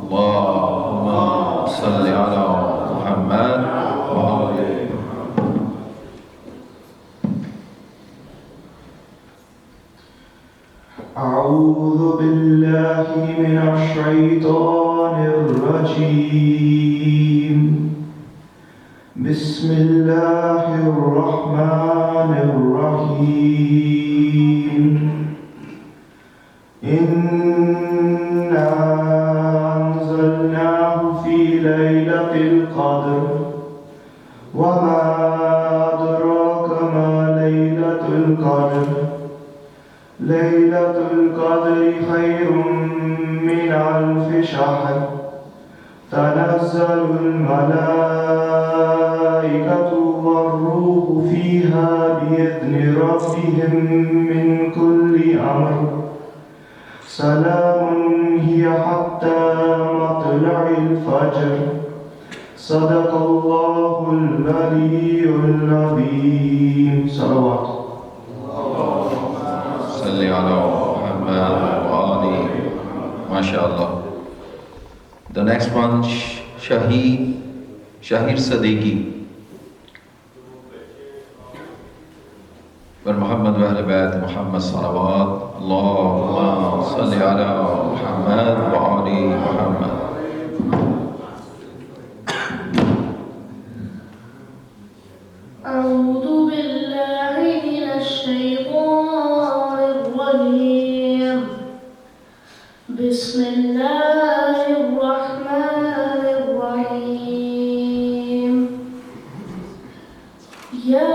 اللهم صل على محمد وآل أعوذ بالله من الشيطان الرجيم. بسم الله الرحمن الرحيم. إنا أنزلناه في ليلة القدر وما أدراك ما ليلة القدر. ليلة القدر خير من ألف شهر. تنزل الملائكة والروح فيها بإذن ربهم من كل أمر. سلام هي حتى مطلع الفجر. صدق الله العلي العظيم. صلوات. صل على محمد وآل MashaAllah. The next one, Shahir Sadiqi. والمحمد وأهل بيت محمد صلوات اللهم صل على محمد وآل محمد. أعوذ بالله من الشيطان الرجيم. بسم الله الرحمن الرحيم. يا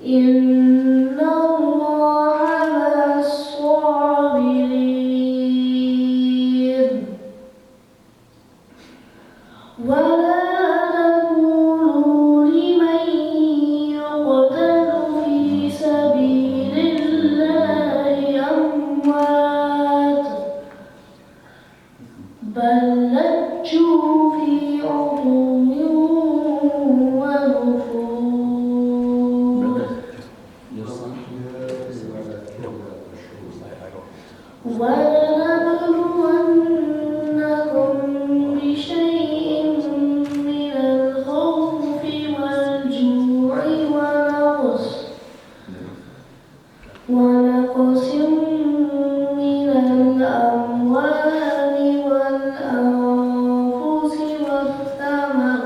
إن الله مع الصابرين. ولا تقولوا لمن يقتل في سبيل الله أموات بل لجوا في عتو ولنبلونكم بشيء من الخوف والجوع ونقص من الأموال والأنفس والثمرات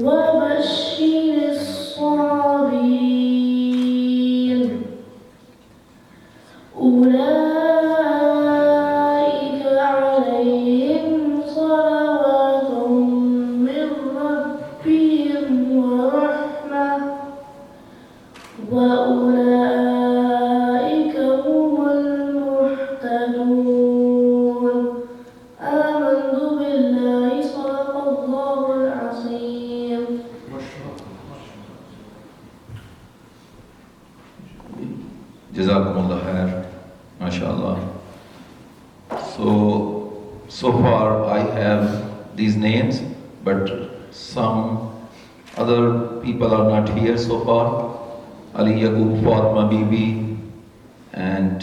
وبشر الصابرين. أولئك عليهم صلوات من ربهم ورحمة وأولئك هم المهتدون. آمنت بالله. صدق الله العظيم. Jazakumullah khair. MashaAllah. So far I have these names, but some other people are not here so far. Ali Yaqub, Fatma Bibi, and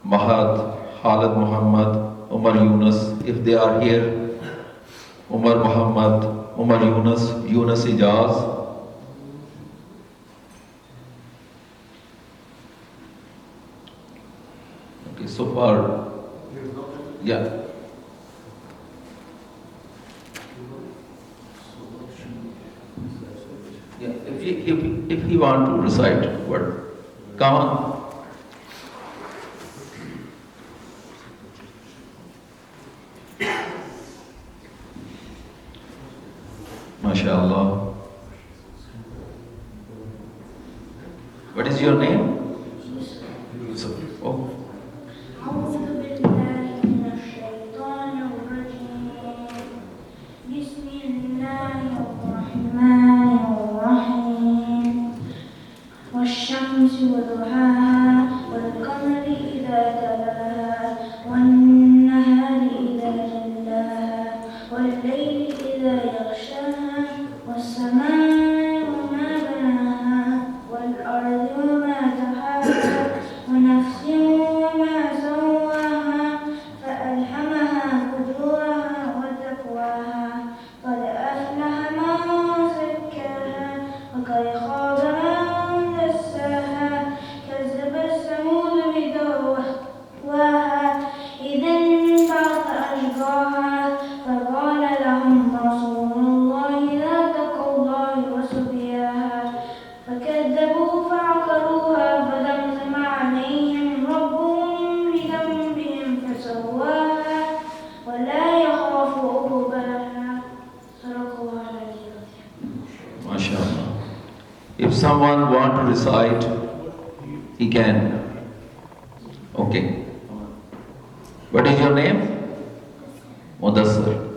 Mahad, Khalid Muhammad, Umar Yunus, if they are here. Umar Muhammad, Umar Yunus, Yunus Ijaz. Okay, so far, yeah. Yeah, if he want to recite word, come on. MashaAllah. What is your name? Yusuf. Oh. أعوذ بالله من الشيطان الرجيم. بسم الله الرحمن الرحيم. والشمس وضحاها والقمر إذا تلاها والنهار إذا جلاها If someone want to recite, he can. Okay. What is your name? Mudassir.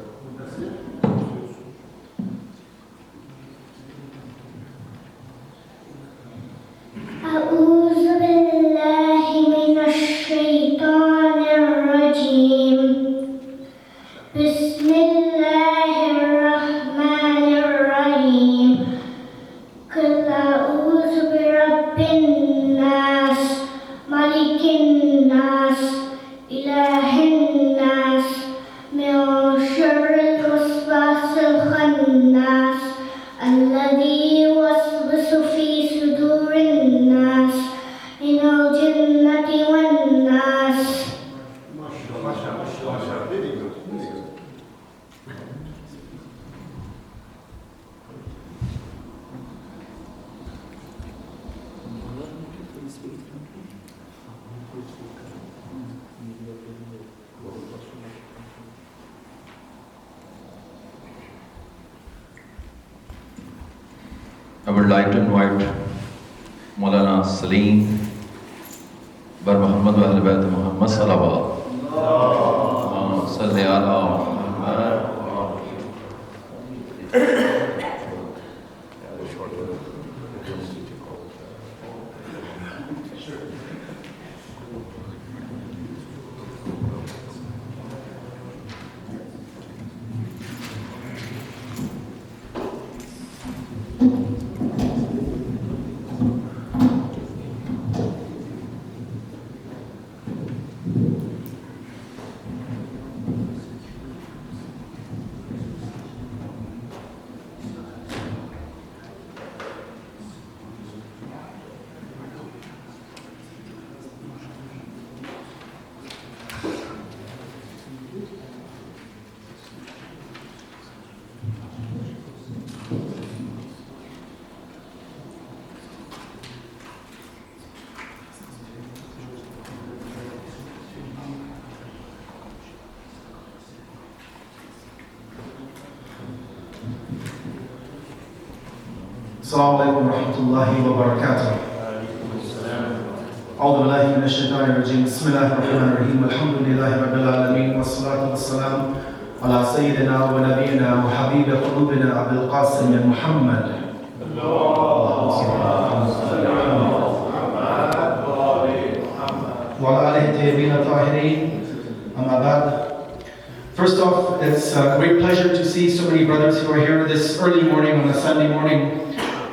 أعوذ بالله من الشيطان الرجيم بسم الله الرحمن الرحيم قل أعوذ برب الناس ملك الناس إله الناس من شر الوسواس الخناس الذي يوسوس في صدور الناس من الجنة والناس. I would like to invite Maulana Salim Bar Muhammad wa Ahl Bayt Muhammad Salawat. Allahumma salli ala Muhammad. السلام عليكم ورحمة الله وبركاته. أعوذ بالله من الشيطان الرجيم. بسم الله الرحمن الرحيم. الحمد لله رب العالمين والصلاة والسلام على سيدنا ونبينا وحبيب قلوبنا أبي القاسم محمد. وعلى آله الطيبين الطاهرين. أما بعد. First off, it's a great pleasure to see so many brothers who are here this early morning on a Sunday morning.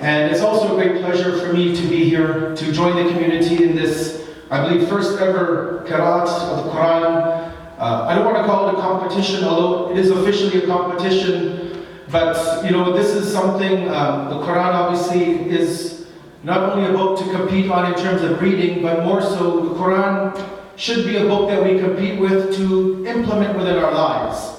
And it's also a great pleasure for me to be here to join the community in this, I believe, first ever Qiraat of the Quran. I don't want to call it a competition, although it is officially a competition. But, this is something, the Quran obviously is not only a book to compete on in terms of reading, but more so, the Quran should be a book that we compete with to implement within our lives.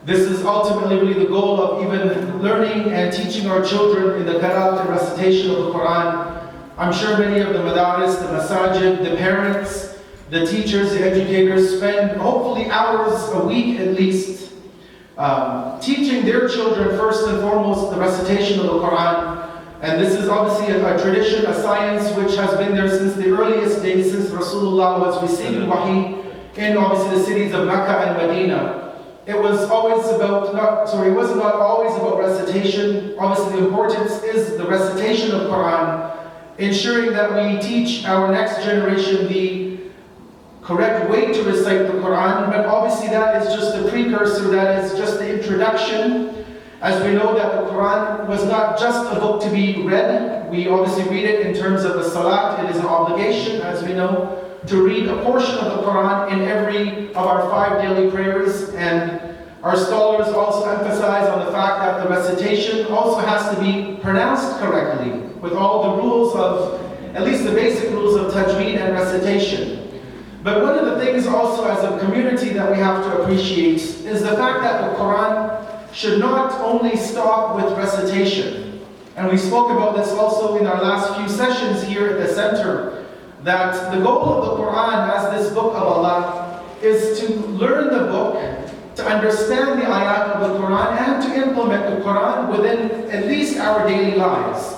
This is ultimately really the goal of even learning and teaching our children in the qiraat and recitation of the Quran. I'm sure many of the madaris, the masajid, the parents, the teachers, the educators spend hopefully hours a week at least teaching their children first and foremost the recitation of the Quran. And this is obviously a tradition, a science which has been there since the earliest days, since Rasulullah was receiving wahi in obviously the cities of Mecca and Medina. It was always about, it was not always about recitation. Obviously the importance is the recitation of Quran, ensuring that we teach our next generation the correct way to recite the Quran, but obviously that is just the precursor, that is just the introduction. As we know that the Quran was not just a book to be read, we obviously read it in terms of the salat. It is an obligation, as we know, to read a portion of the Quran in every of our 5 daily prayers. And our scholars also emphasize on the fact that the recitation also has to be pronounced correctly, with all the rules of, at least the basic rules of tajweed and recitation. But one of the things also as a community that we have to appreciate is the fact that the Quran should not only stop with recitation. And we spoke about this also in our last few sessions here at the center, that the goal of the Quran as this book of Allah is to learn the book, to understand the ayat of the Quran, and to implement the Quran within at least our daily lives.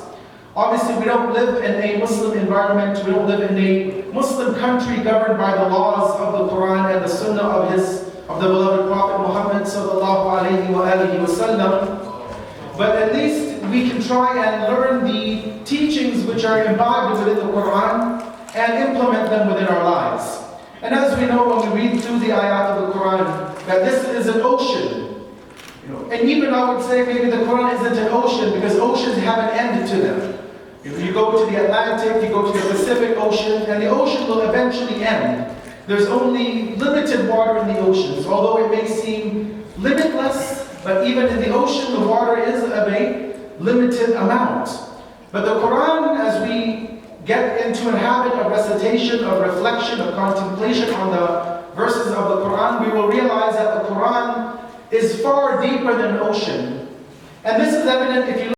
Obviously, we don't live in a Muslim environment. We don't live in a Muslim country governed by the laws of the Quran and the Sunnah of the beloved Prophet Muhammad sallallahu alaihi wasallam. But at least we can try and learn the teachings which are imbibed within the Quran and implement them within our lives. And as we know when we read through the ayat of the Quran, that this is an ocean. And even I would say maybe the Quran isn't an ocean because oceans have an end to them. You go to the Atlantic, you go to the Pacific Ocean, and the ocean will eventually end. There's only limited water in the oceans, although it may seem limitless, but even in the ocean, the water is of a limited amount. But the Quran, as we get into a habit of recitation, of reflection, of contemplation on the verses of the Quran, we will realize that the Quran is far deeper than an ocean. And this is evident if you look